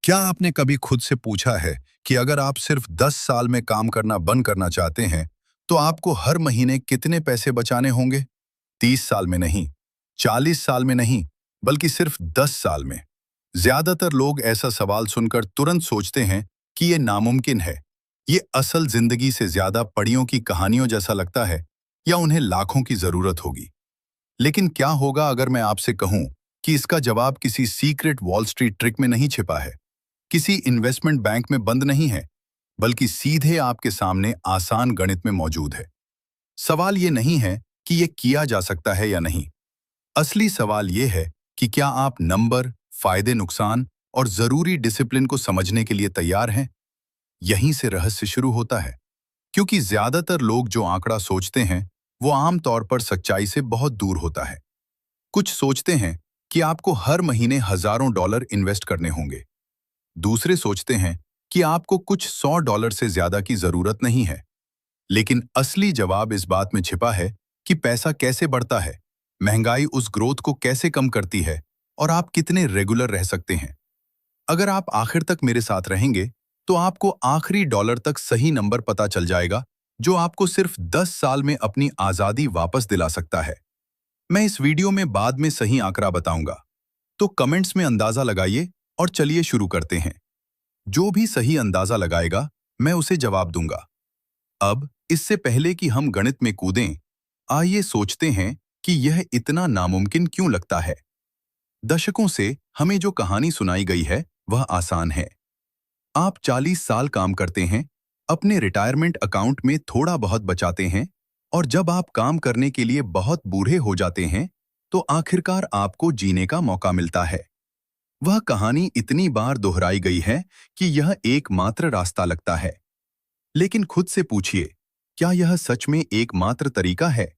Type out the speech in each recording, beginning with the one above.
क्या आपने कभी खुद से पूछा है कि अगर आप सिर्फ 10 साल में काम करना बंद करना चाहते हैं, तो आपको हर महीने कितने पैसे बचाने होंगे? 30 साल में नहीं, 40 साल में नहीं, बल्कि सिर्फ 10 साल में। ज्यादातर लोग ऐसा सवाल सुनकर तुरंत सोचते हैं कि ये नामुमकिन है। ये असल जिंदगी से ज्यादा पड़ियों की कहानियों जैसा लगता है या उन्हें लाखों की जरूरत होगी। लेकिन क्या होगा अगर मैं आपसे कहूं कि इसका जवाब किसी सीक्रेट वॉल स्ट्रीट ट्रिक में नहीं छिपा है, किसी इन्वेस्टमेंट बैंक में बंद नहीं है, बल्कि सीधे आपके सामने आसान गणित में मौजूद है। सवाल ये नहीं है कि ये किया जा सकता है या नहीं। असली सवाल ये है कि क्या आप नंबर, फायदे नुकसान और जरूरी डिसिप्लिन को समझने के लिए तैयार हैं? यहीं से रहस्य शुरू होता है, क्योंकि ज्यादातर लोग जो आंकड़ा सोचते हैं वो आमतौर पर सच्चाई से बहुत दूर होता है। कुछ सोचते हैं कि आपको हर महीने हजारों डॉलर इन्वेस्ट करने होंगे। दूसरे सोचते हैं कि आपको कुछ $100 से ज्यादा की जरूरत नहीं है। लेकिन असली जवाब इस बात में छिपा है कि पैसा कैसे बढ़ता है, महंगाई उस ग्रोथ को कैसे कम करती है और आप कितने रेगुलर रह सकते हैं। अगर आप आखिर तक मेरे साथ रहेंगे तो आपको आखिरी डॉलर तक सही नंबर पता चल जाएगा, जो आपको सिर्फ 10 साल में अपनी आजादी वापस दिला सकता है। मैं इस वीडियो में बाद में सही आंकड़ा बताऊंगा, तो कमेंट्स में अंदाजा लगाइए और चलिए शुरू करते हैं। जो भी सही अंदाजा लगाएगा, मैं उसे जवाब दूंगा। अब इससे पहले कि हम गणित में कूदें, आइए सोचते हैं कि यह इतना नामुमकिन क्यों लगता है। दशकों से हमें जो कहानी सुनाई गई है वह आसान है। आप 40 साल काम करते हैं, अपने रिटायरमेंट अकाउंट में थोड़ा बहुत बचाते हैं, और जब आप काम करने के लिए बहुत बूढ़े हो जाते हैं तो आखिरकार आपको जीने का मौका मिलता है। वह कहानी इतनी बार दोहराई गई है कि यह एकमात्र रास्ता लगता है। लेकिन खुद से पूछिए, क्या यह सच में एकमात्र तरीका है,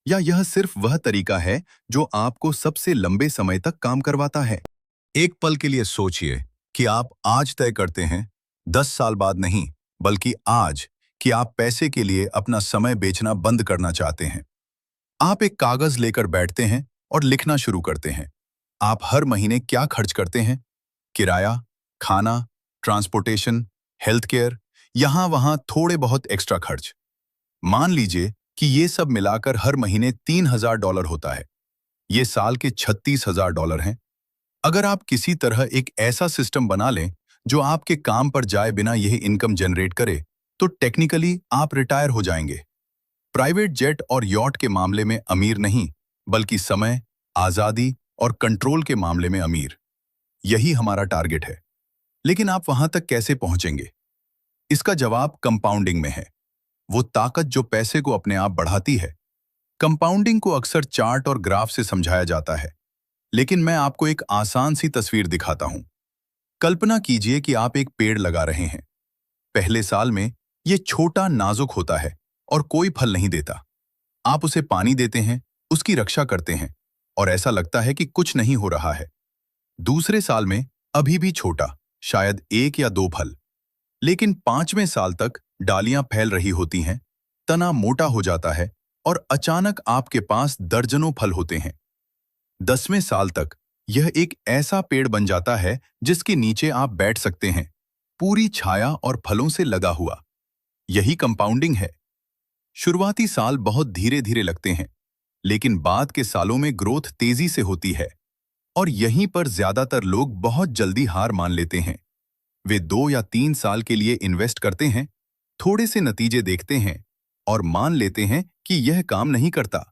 या यह सिर्फ वह तरीका है जो आपको सबसे लंबे समय तक काम करवाता है? एक पल के लिए सोचिए कि आप आज तय करते हैं, 10 साल बाद नहीं, बल्कि आज, कि आप पैसे के लिए अपना समय बेचना बंद करना चाहते हैं। आप एक कागज लेकर बैठते हैं और लिखना शुरू करते हैं। आप हर महीने क्या खर्च करते हैं? किराया, खाना, ट्रांसपोर्टेशन, हेल्थ केयर, यहाँ वहाँ थोड़े बहुत एक्स्ट्रा खर्च। मान लीजिए कि ये सब मिलाकर हर महीने $3000 होता है। ये साल के $36,000 हैं। अगर आप किसी तरह एक ऐसा सिस्टम बना लें जो आपके काम पर जाए बिना यह इनकम जनरेट करे, तो टेक्निकली आप रिटायर हो जाएंगे। प्राइवेट जेट और यॉट के मामले में अमीर नहीं, बल्कि समय, आजादी और कंट्रोल के मामले में अमीर। यही हमारा टारगेट है। लेकिन आप वहां तक कैसे पहुंचेंगे? इसका जवाब कंपाउंडिंग में है, वो ताकत जो पैसे को अपने आप बढ़ाती है। कंपाउंडिंग को अक्सर चार्ट और ग्राफ से समझाया जाता है, लेकिन मैं आपको एक आसान सी तस्वीर दिखाता हूं। कल्पना कीजिए कि आप एक पेड़ लगा रहे हैं। पहले साल में ये छोटा नाजुक होता है और कोई फल नहीं देता। आप उसे पानी देते हैं, उसकी रक्षा करते हैं, और ऐसा लगता है कि कुछ नहीं हो रहा है। दूसरे साल में अभी भी छोटा, शायद 1 या 2 फल। लेकिन 5वें साल तक डालियां फैल रही होती हैं, तना मोटा हो जाता है, और अचानक आपके पास दर्जनों फल होते हैं। 10वें साल तक यह एक ऐसा पेड़ बन जाता है जिसके नीचे आप बैठ सकते हैं, पूरी छाया और फलों से लगा हुआ। यही कंपाउंडिंग है। शुरुआती साल बहुत धीरे धीरे लगते हैं, लेकिन बाद के सालों में ग्रोथ तेजी से होती है, और यहीं पर ज्यादातर लोग बहुत जल्दी हार मान लेते हैं। वे 2 या 3 साल के लिए इन्वेस्ट करते हैं, थोड़े से नतीजे देखते हैं और मान लेते हैं कि यह काम नहीं करता।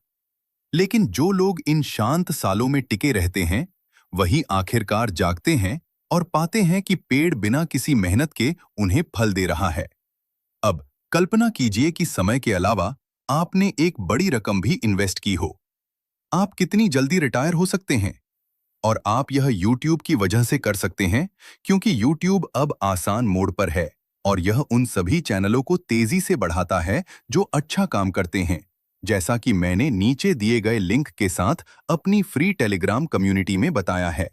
लेकिन जो लोग इन शांत सालों में टिके रहते हैं, वही आखिरकार जागते हैं और पाते हैं कि पेड़ बिना किसी मेहनत के उन्हें फल दे रहा है। अब कल्पना कीजिए कि समय के अलावा आपने एक बड़ी रकम भी इन्वेस्ट की हो। आप कितनी जल्दी रिटायर हो सकते हैं? और आप यह YouTube की वजह से कर सकते हैं, क्योंकि YouTube अब आसान मोड पर है और यह उन सभी चैनलों को तेजी से बढ़ाता है जो अच्छा काम करते हैं, जैसा कि मैंने नीचे दिए गए लिंक के साथ अपनी फ्री टेलीग्राम कम्युनिटी में बताया है।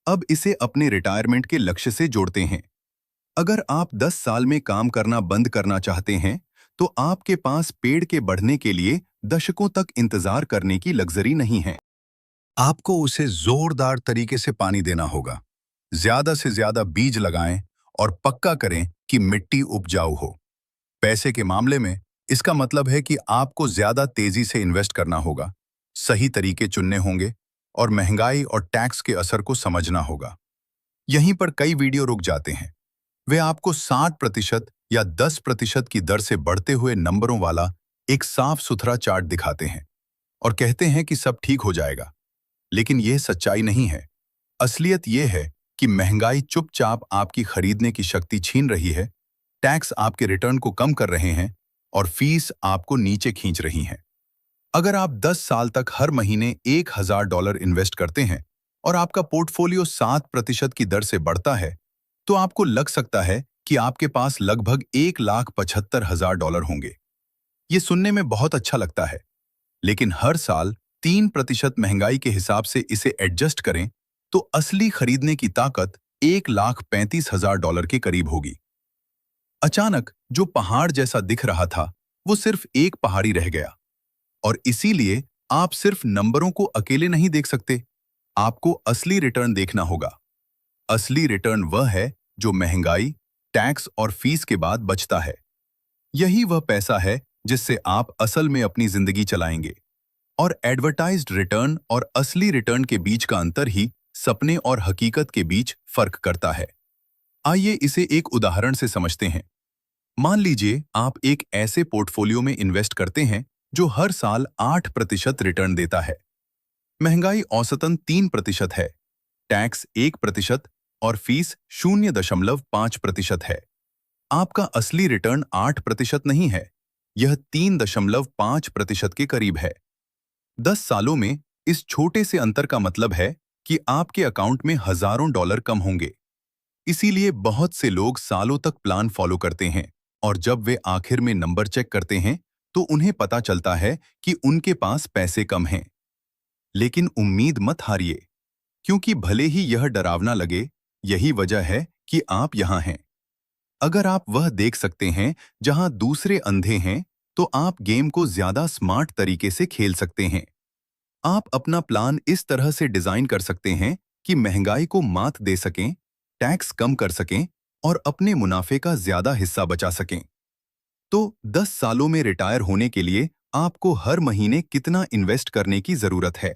अब इसे अपने रिटायरमेंट के लक्ष्य से जोड़ते हैं। अगर आप 10 साल में काम करना बंद करना चाहते हैं, तो आपके पास पेड़ के बढ़ने के लिए दशकों तक इंतजार करने की लग्जरी नहीं है। आपको उसे जोरदार तरीके से पानी देना होगा, ज्यादा से ज्यादा बीज लगाएं और पक्का करें कि मिट्टी उपजाऊ हो। पैसे के मामले में इसका मतलब है कि आपको ज्यादा तेजी से इन्वेस्ट करना होगा, सही तरीके चुनने होंगे और महंगाई और टैक्स के असर को समझना होगा। यहीं पर कई वीडियो रुक जाते हैं। वे आपको 60% या 10% की दर से बढ़ते हुए नंबरों वाला एक साफ सुथरा चार्ट दिखाते हैं और कहते हैं कि सब ठीक हो जाएगा। लेकिन यह सच्चाई नहीं है। असलियत यह है कि महंगाई चुपचाप आपकी खरीदने की शक्ति छीन रही है, टैक्स आपके रिटर्न को कम कर रहे हैं और फीस आपको नीचे खींच रही हैं। अगर आप 10 साल तक हर महीने $1000 इन्वेस्ट करते हैं और आपका पोर्टफोलियो 7% की दर से बढ़ता है, तो आपको लग सकता है कि आपके पास लगभग $1,75,000 होंगे। ये सुनने में बहुत अच्छा लगता है, लेकिन हर साल 3% महंगाई के हिसाब से इसे एडजस्ट करें तो असली खरीदने की ताकत $1,35,000 के करीब होगी। अचानक जो पहाड़ जैसा दिख रहा था, वो सिर्फ एक पहाड़ी रह गया। और इसीलिए आप सिर्फ नंबरों को अकेले नहीं देख सकते, आपको असली रिटर्न देखना होगा। असली रिटर्न वह है जो महंगाई, टैक्स और फीस के बाद बचता है। यही वह पैसा है जिससे आप असल में अपनी जिंदगी चलाएंगे। और एडवर्टाइज्ड रिटर्न और असली रिटर्न के बीच का अंतर ही सपने और हकीकत के बीच फर्क करता है। आइए इसे एक उदाहरण से समझते हैं। मान लीजिए आप एक ऐसे पोर्टफोलियो में इन्वेस्ट करते हैं जो हर साल 8% रिटर्न देता है। महंगाई औसतन 3% है, टैक्स 1% और फीस 0.5% है। आपका असली रिटर्न 8% नहीं है, यह 3.5% के करीब है। 10 सालों में इस छोटे से अंतर का मतलब है कि आपके अकाउंट में हजारों डॉलर कम होंगे। इसीलिए बहुत से लोग सालों तक प्लान फॉलो करते हैं और जब वे आखिर में नंबर चेक करते हैं तो उन्हें पता चलता है कि उनके पास पैसे कम हैं। लेकिन उम्मीद मत हारिए, क्योंकि भले ही यह डरावना लगे, यही वजह है कि आप यहाँ हैं। अगर आप वह देख सकते हैं जहां दूसरे अंधे हैं, तो आप गेम को ज्यादा स्मार्ट तरीके से खेल सकते हैं। आप अपना प्लान इस तरह से डिजाइन कर सकते हैं कि महंगाई को मात दे सकें, टैक्स कम कर सकें और अपने मुनाफे का ज्यादा हिस्सा बचा सकें। तो 10 सालों में रिटायर होने के लिए आपको हर महीने कितना इन्वेस्ट करने की जरूरत है?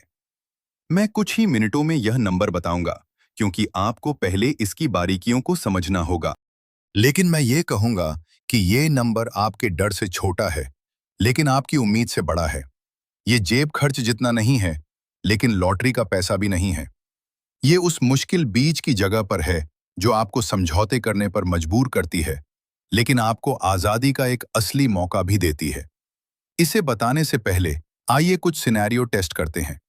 मैं कुछ ही मिनटों में यह नंबर बताऊंगा, क्योंकि आपको पहले इसकी बारीकियों को समझना होगा। लेकिन मैं ये कहूंगा कि ये नंबर आपके डर से छोटा है, लेकिन आपकी उम्मीद से बड़ा है। ये जेब खर्च जितना नहीं है, लेकिन लॉटरी का पैसा भी नहीं है। ये उस मुश्किल बीच की जगह पर है जो आपको समझौते करने पर मजबूर करती है, लेकिन आपको आजादी का एक असली मौका भी देती है। इसे बताने से पहले आइए कुछ सिनेरियो टेस्ट करते हैं।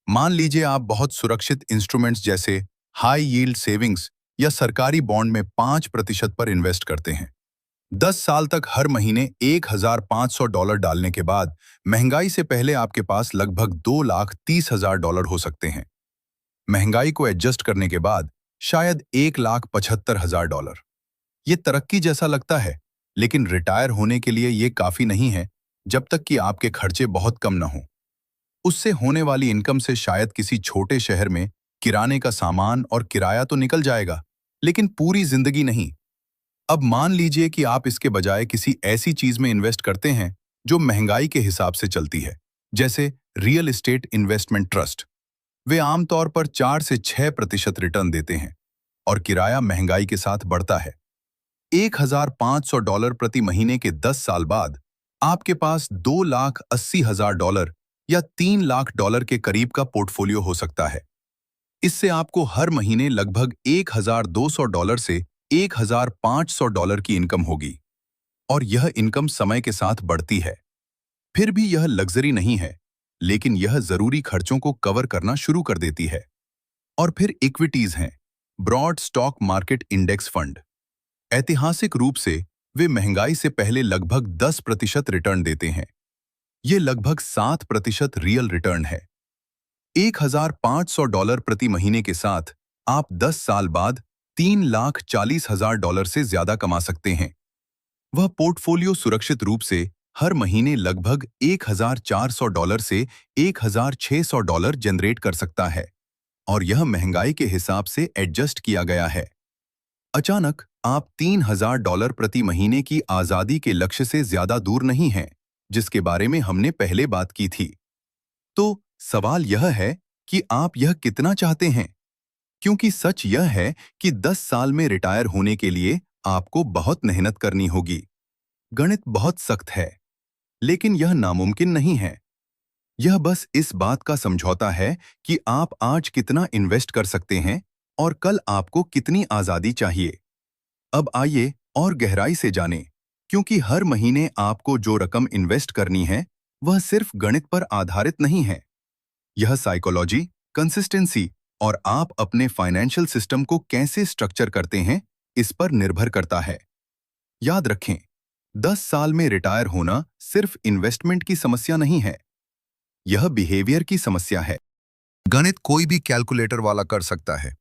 मान लीजिए आप बहुत सुरक्षित इंस्ट्रूमेंट्स जैसे हाई यील्ड सेविंग्स या सरकारी बॉन्ड में 5% पर इन्वेस्ट करते हैं। 10 साल तक हर महीने $1,500 डालने के बाद महंगाई से पहले आपके पास लगभग $2,30,000 हो सकते हैं। महंगाई को एडजस्ट करने के बाद शायद $1,75,000। ये तरक्की जैसा लगता है, लेकिन रिटायर होने के लिए ये काफी नहीं है जब तक कि आपके खर्चे बहुत कम न हों। उससे होने वाली इनकम से शायद किसी छोटे शहर में किराने का सामान और किराया तो निकल जाएगा, लेकिन पूरी जिंदगी नहीं। अब मान लीजिए कि आप इसके बजाय किसी ऐसी चीज में इन्वेस्ट करते हैं जो महंगाई के हिसाब से चलती है, जैसे रियल एस्टेट इन्वेस्टमेंट ट्रस्ट। वे आमतौर पर 4 से 6% रिटर्न देते हैं और किराया महंगाई के साथ बढ़ता है। $1,500 प्रति महीने के 10 साल बाद आपके पास $2,80,000 या $3,00,000 के करीब का पोर्टफोलियो हो सकता है। इससे आपको हर महीने लगभग $1,200 से $1,500 की इनकम होगी। और यह इनकम समय के साथ बढ़ती है। फिर भी यह लग्जरी नहीं है, लेकिन यह जरूरी खर्चों को कवर करना शुरू कर देती है। और फिर इक्विटीज हैं, broad stock market index fund. ऐतिहासिक रूप से वे महंगाई से पहले लगभग 10% रिटर्न देते हैं। ये लगभग 7% रियल रिटर्न है। $1,500 प्रति महीने के साथ आप 10 साल बाद $3,40,000 से ज्यादा कमा सकते हैं। वह पोर्टफोलियो सुरक्षित रूप से हर महीने लगभग $1,400 से $1,600 जनरेट कर सकता है। और यह महंगाई के हिसाब से एडजस्ट किया गया है। अचानक आप $3000 प्रति महीने की आजादी के लक्ष्य से ज्यादा दूर नहीं हैं, जिसके बारे में हमने पहले बात की थी। तो सवाल यह है कि आप यह कितना चाहते हैं, क्योंकि सच यह है कि 10 साल में रिटायर होने के लिए आपको बहुत मेहनत करनी होगी। गणित बहुत सख्त है, लेकिन यह नामुमकिन नहीं है। यह बस इस बात का समझौता है कि आप आज कितना इन्वेस्ट कर सकते हैं और कल आपको कितनी आजादी चाहिए। अब आइए और गहराई से जानें, क्योंकि हर महीने आपको जो रकम इन्वेस्ट करनी है, वह सिर्फ गणित पर आधारित नहीं है। यह साइकोलॉजी, कंसिस्टेंसी और आप अपने फाइनेंशियल सिस्टम को कैसे स्ट्रक्चर करते हैं, इस पर निर्भर करता है। याद रखें, 10 साल में रिटायर होना सिर्फ इन्वेस्टमेंट की समस्या नहीं है, यह बिहेवियर की समस्या है। गणित कोई भी कैलकुलेटर वाला कर सकता है,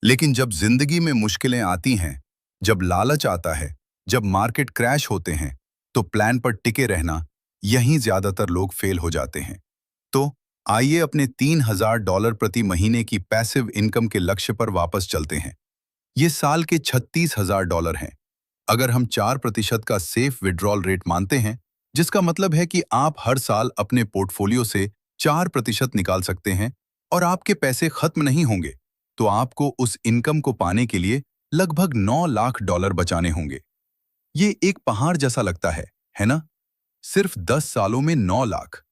लेकिन जब जिंदगी में मुश्किलें आती हैं, जब लालच आता है, जब मार्केट क्रैश होते हैं, तो प्लान पर टिके रहना, यहीं ज्यादातर लोग फेल हो जाते हैं। तो आइए अपने $3000 प्रति महीने की पैसिव इनकम के लक्ष्य पर वापस चलते हैं। ये साल के $36,000 हैं। अगर हम 4% का सेफ विड्रॉल रेट मानते हैं, जिसका मतलब है कि आप हर साल अपने पोर्टफोलियो से 4% निकाल सकते हैं और आपके पैसे खत्म नहीं होंगे, तो आपको उस इनकम को पाने के लिए लगभग $9 लाख बचाने होंगे। ये एक पहाड़ जैसा लगता है ना? सिर्फ 10 सालों में 9 लाख।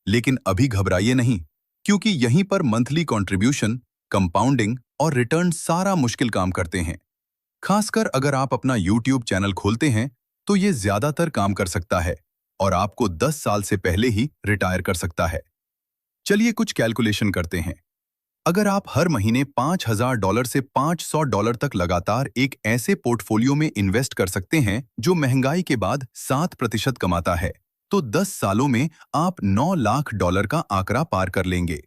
लेकिन अभी घबराइए नहीं, क्योंकि यहीं पर मंथली कंट्रीब्यूशन, कंपाउंडिंग और रिटर्न सारा मुश्किल काम करते हैं। खासकर अगर आप अपना YouTube चैनल खोलते हैं, तो ये ज्यादातर काम कर सकता है और आपको 10 साल से पहले ही रिटायर कर सकता है। चलिए कुछ कैलकुलेशन करते हैं। अगर आप हर महीने $5000 से $500 तक लगातार एक ऐसे पोर्टफोलियो में इन्वेस्ट कर सकते हैं जो महंगाई के बाद 7% कमाता है, तो 10 सालों में आप $9 लाख का आंकड़ा पार कर लेंगे।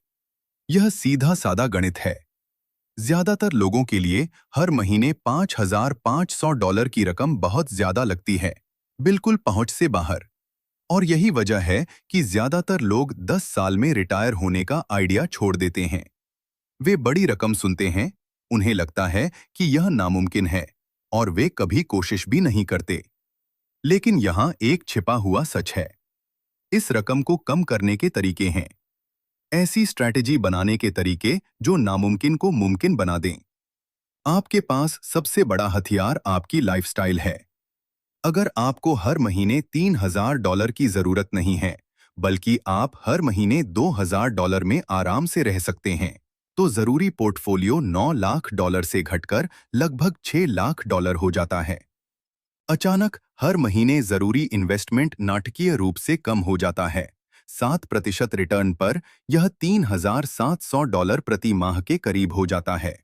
यह सीधा सादा गणित है। ज्यादातर लोगों के लिए हर महीने $5500 की रकम बहुत ज्यादा लगती है, बिल्कुल पहुंच से बाहर। और यही वजह है कि ज्यादातर लोग 10 साल में रिटायर होने का आइडिया छोड़ देते हैं। वे बड़ी रकम सुनते हैं, उन्हें लगता है कि यह नामुमकिन है और वे कभी कोशिश भी नहीं करते। लेकिन यहाँ एक छिपा हुआ सच है। इस रकम को कम करने के तरीके हैं। ऐसी स्ट्रैटेजी बनाने के तरीके जो नामुमकिन को मुमकिन बना दें। आपके पास सबसे बड़ा हथियार आपकी लाइफस्टाइल है। अगर आपको हर महीने $3000 की जरूरत नहीं है, बल्कि आप हर महीने $2000 में आराम से रह सकते हैं, तो जरूरी पोर्टफोलियो $9 लाख से घटकर लगभग $6 लाख हो जाता है। अचानक हर महीने जरूरी इन्वेस्टमेंट नाटकीय रूप से कम हो जाता है। 7% रिटर्न पर यह $3700 प्रति माह के करीब हो जाता है।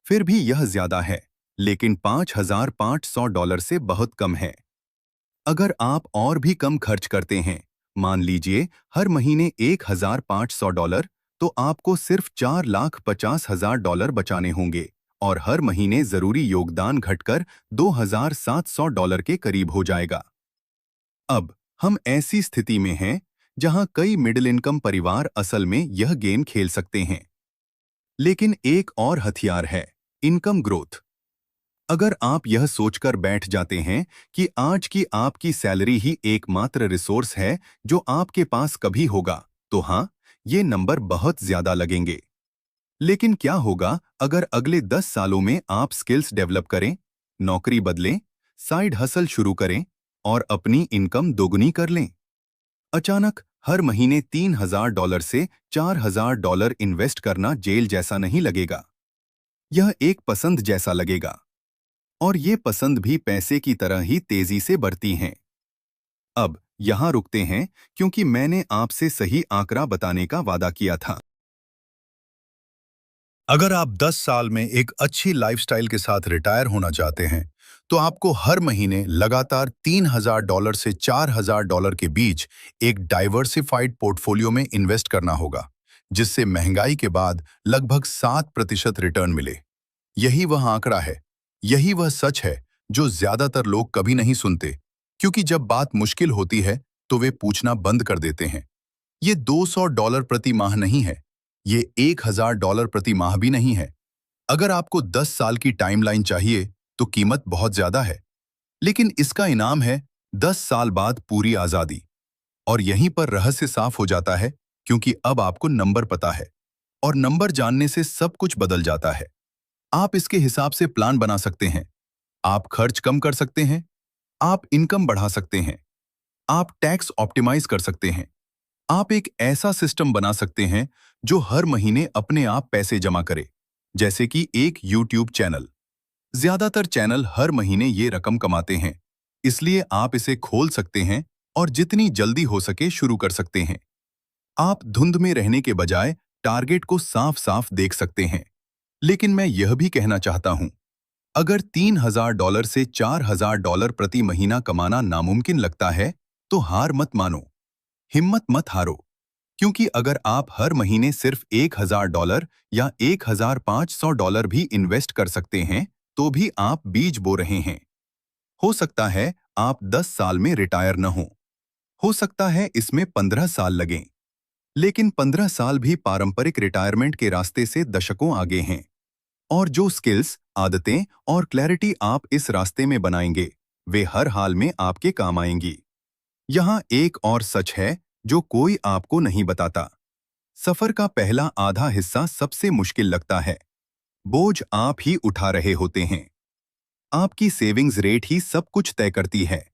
फिर भी यह ज्यादा है, लेकिन $5500 से बहुत कम है। अगर आप और भी कम खर्च करते हैं, मान लीजिए हर महीने $1500, तो आपको सिर्फ $4,50,000 बचाने होंगे और हर महीने जरूरी योगदान घटकर $2700 के करीब हो जाएगा। अब हम ऐसी स्थिति में हैं जहां कई मिडिल इनकम परिवार असल में यह गेम खेल सकते हैं। लेकिन एक और हथियार है, इनकम ग्रोथ। अगर आप यह सोचकर बैठ जाते हैं कि आज की आपकी सैलरी ही एकमात्र रिसोर्स है जो आपके पास कभी होगा, तो हाँ, ये नंबर बहुत ज्यादा लगेंगे। लेकिन क्या होगा अगर अगले 10 सालों में आप स्किल्स डेवलप करें, नौकरी बदलें, साइड हसल शुरू करें और अपनी इनकम दोगुनी कर लें? अचानक हर महीने $3000 से $4000 इन्वेस्ट करना जेल जैसा नहीं लगेगा। यह एक पसंद जैसा लगेगा। और ये पसंद भी पैसे की तरह ही तेजी से बढ़ती हैं। अब यहां रुकते हैं, क्योंकि मैंने आपसे सही आंकड़ा बताने का वादा किया था। अगर आप 10 साल में एक अच्छी लाइफस्टाइल के साथ रिटायर होना चाहते हैं, तो आपको हर महीने लगातार $3000 से $4000 के बीच एक डाइवर्सिफाइड पोर्टफोलियो में इन्वेस्ट करना होगा, जिससे महंगाई के बाद लगभग 7% रिटर्न मिले। यही वह आंकड़ा है, यही वह सच है जो ज्यादातर लोग कभी नहीं सुनते, क्योंकि जब बात मुश्किल होती है तो वे पूछना बंद कर देते हैं। ये $200 प्रति माह नहीं है, ये $1000 प्रति माह भी नहीं है। अगर आपको 10 साल की टाइमलाइन चाहिए तो कीमत बहुत ज्यादा है, लेकिन इसका इनाम है 10 साल बाद पूरी आजादी। और यहीं पर रहस्य साफ हो जाता है, क्योंकि अब आपको नंबर पता है और नंबर जानने से सब कुछ बदल जाता है। आप इसके हिसाब से प्लान बना सकते हैं। आप खर्च कम कर सकते हैं, आप इनकम बढ़ा सकते हैं, आप टैक्स ऑप्टिमाइज कर सकते हैं। आप एक ऐसा सिस्टम बना सकते हैं जो हर महीने अपने आप पैसे जमा करे, जैसे कि एक यूट्यूब चैनल। ज्यादातर चैनल हर महीने ये रकम कमाते हैं, इसलिए आप इसे खोल सकते हैं और जितनी जल्दी हो सके शुरू कर सकते हैं। आप धुंध में रहने के बजाय टारगेट को साफ साफ देख सकते हैं। लेकिन मैं यह भी कहना चाहता हूं, अगर $3000 से $4000 प्रति महीना कमाना नामुमकिन लगता है, तो हार मत मानो, हिम्मत मत हारो। क्योंकि अगर आप हर महीने सिर्फ $1000 या $1500 भी इन्वेस्ट कर सकते हैं, तो भी आप बीज बो रहे हैं। हो सकता है आप 10 साल में रिटायर न हो सकता है इसमें 15 साल लगें। लेकिन 15 साल भी पारंपरिक रिटायरमेंट के रास्ते से दशकों आगे हैं। और जो स्किल्स, आदतें और क्लैरिटी आप इस रास्ते में बनाएंगे, वे हर हाल में आपके काम आएंगी। यहाँ एक और सच है जो कोई आपको नहीं बताता। सफर का पहला आधा हिस्सा सबसे मुश्किल लगता है। बोझ आप ही उठा रहे होते हैं। आपकी सेविंग्स रेट ही सब कुछ तय करती है।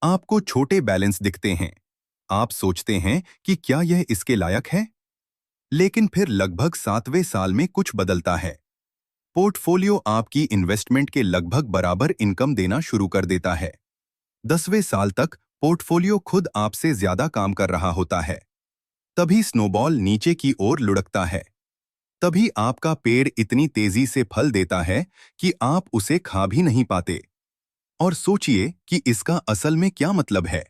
आपको छोटे बैलेंस दिखते हैं। आप सोचते हैं कि क्या यह इसके लायक है? लेकिन फिर लगभग 7वें साल में कुछ बदलता है। पोर्टफोलियो आपकी इन्वेस्टमेंट के लगभग बराबर इनकम देना शुरू कर देता है। 10वें साल तक पोर्टफोलियो खुद आपसे ज्यादा काम कर रहा होता है। तभी स्नोबॉल नीचे की ओर लुढ़कता है। तभी आपका पेड़ इतनी तेजी से फल देता है कि आप उसे खा भी नहीं पाते। और सोचिए कि इसका असल में क्या मतलब है।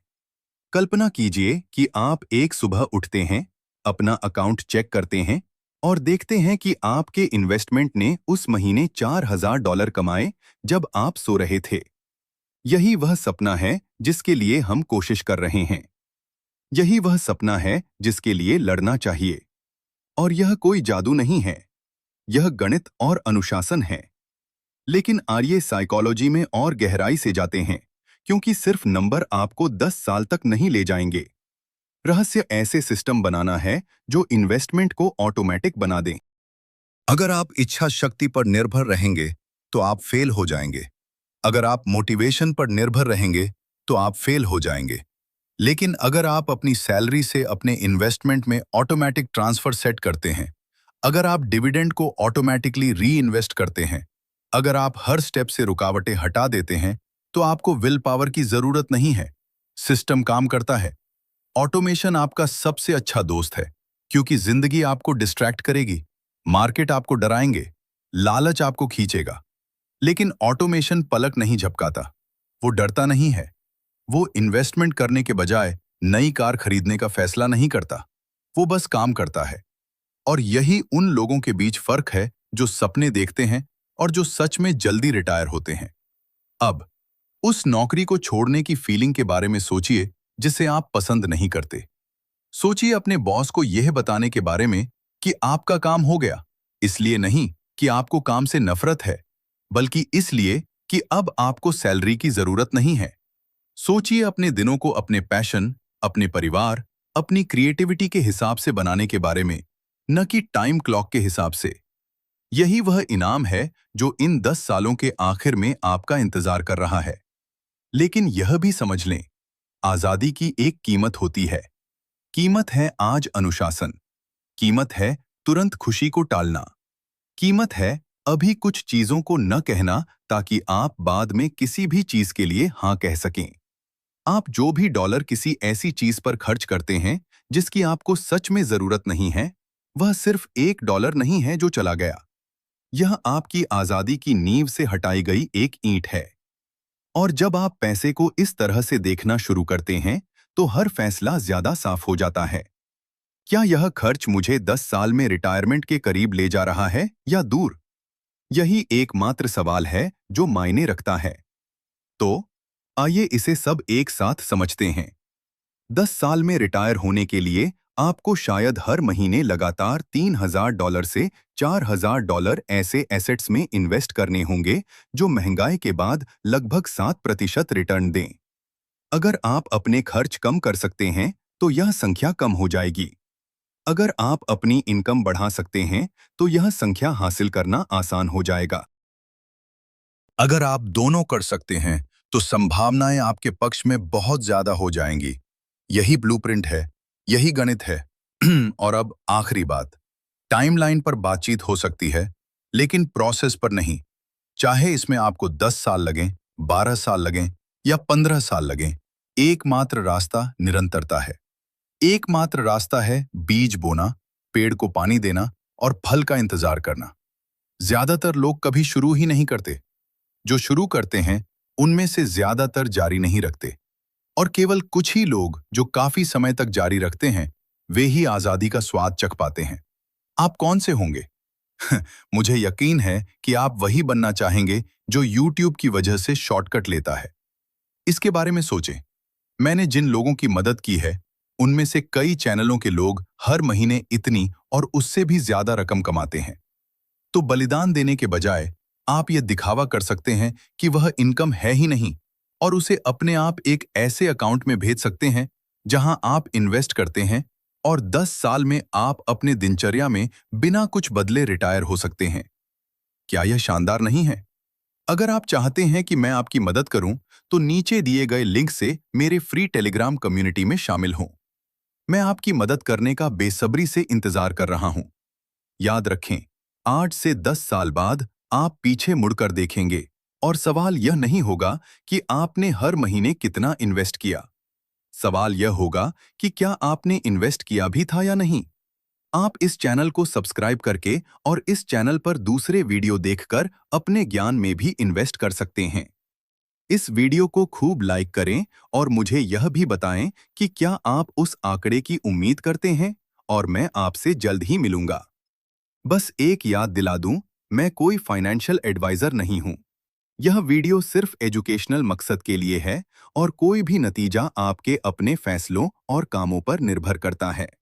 कल्पना कीजिए कि आप एक सुबह उठते हैं, अपना अकाउंट चेक करते हैं और देखते हैं कि आपके इन्वेस्टमेंट ने उस महीने $4000 कमाए जब आप सो रहे थे। यही वह सपना है जिसके लिए हम कोशिश कर रहे हैं। यही वह सपना है जिसके लिए लड़ना चाहिए। और यह कोई जादू नहीं है, यह गणित और अनुशासन है। लेकिन आइए साइकोलॉजी में और गहराई से जाते हैं, क्योंकि सिर्फ नंबर आपको 10 साल तक नहीं ले जाएंगे। रहस्य ऐसे सिस्टम बनाना है जो इन्वेस्टमेंट को ऑटोमेटिक बना दें। अगर आप इच्छा शक्ति पर निर्भर रहेंगे तो आप फेल हो जाएंगे। अगर आप मोटिवेशन पर निर्भर रहेंगे तो आप फेल हो जाएंगे। लेकिन अगर आप अपनी सैलरी से अपने इन्वेस्टमेंट में ऑटोमेटिक ट्रांसफर सेट करते हैं, अगर आप डिविडेंड को ऑटोमेटिकली री इन्वेस्ट करते हैं, अगर आप हर स्टेप से रुकावटें हटा देते हैं, तो आपको विल पावर की जरूरत नहीं है। सिस्टम काम करता है। ऑटोमेशन आपका सबसे अच्छा दोस्त है, क्योंकि जिंदगी आपको डिस्ट्रैक्ट करेगी, मार्केट आपको डराएंगे, लालच आपको खींचेगा। लेकिन ऑटोमेशन पलक नहीं झपकाता, वो डरता नहीं है। वो इन्वेस्टमेंट करने के बजाय नई कार खरीदने का फैसला नहीं करता, वो बस काम करता है। और यही उन लोगों के बीच फर्क है जो सपने देखते हैं और जो सच में जल्दी रिटायर होते हैं। अब उस नौकरी को छोड़ने की फीलिंग के बारे में सोचिए जिसे आप पसंद नहीं करते। सोचिए अपने बॉस को यह बताने के बारे में कि आपका काम हो गया, इसलिए नहीं कि आपको काम से नफरत है, बल्कि इसलिए कि अब आपको सैलरी की जरूरत नहीं है। सोचिए अपने दिनों को अपने पैशन, अपने परिवार, अपनी क्रिएटिविटी के हिसाब से बनाने के बारे में, न कि टाइम क्लॉक के हिसाब से। यही वह इनाम है जो इन 10 सालों के आखिर में आपका इंतजार कर रहा है। लेकिन यह भी समझ लें, आजादी की एक कीमत होती है। कीमत है आज अनुशासन। कीमत है तुरंत खुशी को टालना। कीमत है अभी कुछ चीजों को न कहना ताकि आप बाद में किसी भी चीज के लिए हाँ कह सकें। आप जो भी डॉलर किसी ऐसी चीज पर खर्च करते हैं जिसकी आपको सच में जरूरत नहीं है, वह सिर्फ $1 नहीं है जो चला गया। यह आपकी आजादी की नींव से हटाई गई एक ईंट है। और जब आप पैसे को इस तरह से देखना शुरू करते हैं, तो हर फैसला ज्यादा साफ हो जाता है। क्या यह खर्च मुझे 10 साल में रिटायरमेंट के करीब ले जा रहा है या दूर? यही एकमात्र सवाल है जो मायने रखता है। तो आइए इसे सब एक साथ समझते हैं। 10 साल में रिटायर होने के लिए आपको शायद हर महीने लगातार $3,000 से $4,000 ऐसे एसेट्स में इन्वेस्ट करने होंगे जो महंगाई के बाद लगभग 7% रिटर्न दें। अगर आप अपने खर्च कम कर सकते हैं तो यह संख्या कम हो जाएगी। अगर आप अपनी इनकम बढ़ा सकते हैं तो यह संख्या हासिल करना आसान हो जाएगा। अगर आप दोनों कर सकते हैं तो संभावनाएं आपके पक्ष में बहुत ज्यादा हो जाएंगी। यही ब्लूप्रिंट है, यही गणित है। और अब आखिरी बात, टाइमलाइन पर बातचीत हो सकती है लेकिन प्रोसेस पर नहीं। चाहे इसमें आपको 10 साल लगें, 12 साल लगें या 15 साल लगें, एकमात्र रास्ता निरंतरता है। एकमात्र रास्ता है बीज बोना, पेड़ को पानी देना और फल का इंतजार करना। ज्यादातर लोग कभी शुरू ही नहीं करते। जो शुरू करते हैं उनमें से ज्यादातर जारी नहीं रखते, और केवल कुछ ही लोग जो काफी समय तक जारी रखते हैं वे ही आजादी का स्वाद चख पाते हैं। आप कौन से होंगे? मुझे यकीन है कि आप वही बनना चाहेंगे जो YouTube की वजह से शॉर्टकट लेता है। इसके बारे में सोचें। मैंने जिन लोगों की मदद की है उनमें से कई चैनलों के लोग हर महीने इतनी और उससे भी ज्यादा रकम कमाते हैं। तो बलिदान देने के बजाय आप यह दिखावा कर सकते हैं कि वह इनकम है ही नहीं, और उसे अपने आप एक ऐसे अकाउंट में भेज सकते हैं जहां आप इन्वेस्ट करते हैं और 10 साल में आप अपने दिनचर्या में बिना कुछ बदले रिटायर हो सकते हैं। क्या यह शानदार नहीं है? अगर आप चाहते हैं कि मैं आपकी मदद करूं तो नीचे दिए गए लिंक से मेरे फ्री टेलीग्राम कम्युनिटी में शामिल हों। मैं आपकी मदद करने का बेसब्री से इंतजार कर रहा हूं। याद रखें, 8 से 10 साल बाद आप पीछे मुड़कर देखेंगे और सवाल यह नहीं होगा कि आपने हर महीने कितना इन्वेस्ट किया। सवाल यह होगा कि क्या आपने इन्वेस्ट किया भी था या नहीं। आप इस चैनल को सब्सक्राइब करके और इस चैनल पर दूसरे वीडियो देखकर अपने ज्ञान में भी इन्वेस्ट कर सकते हैं। इस वीडियो को खूब लाइक करें और मुझे यह भी बताएं कि क्या आप उस आंकड़े की उम्मीद करते हैं, और मैं आपसे जल्द ही मिलूंगा। बस एक याद दिला दूं, मैं कोई फाइनेंशियल एडवाइजर नहीं हूं। यह वीडियो सिर्फ एजुकेशनल मकसद के लिए है और कोई भी नतीजा आपके अपने फैसलों और कामों पर निर्भर करता है।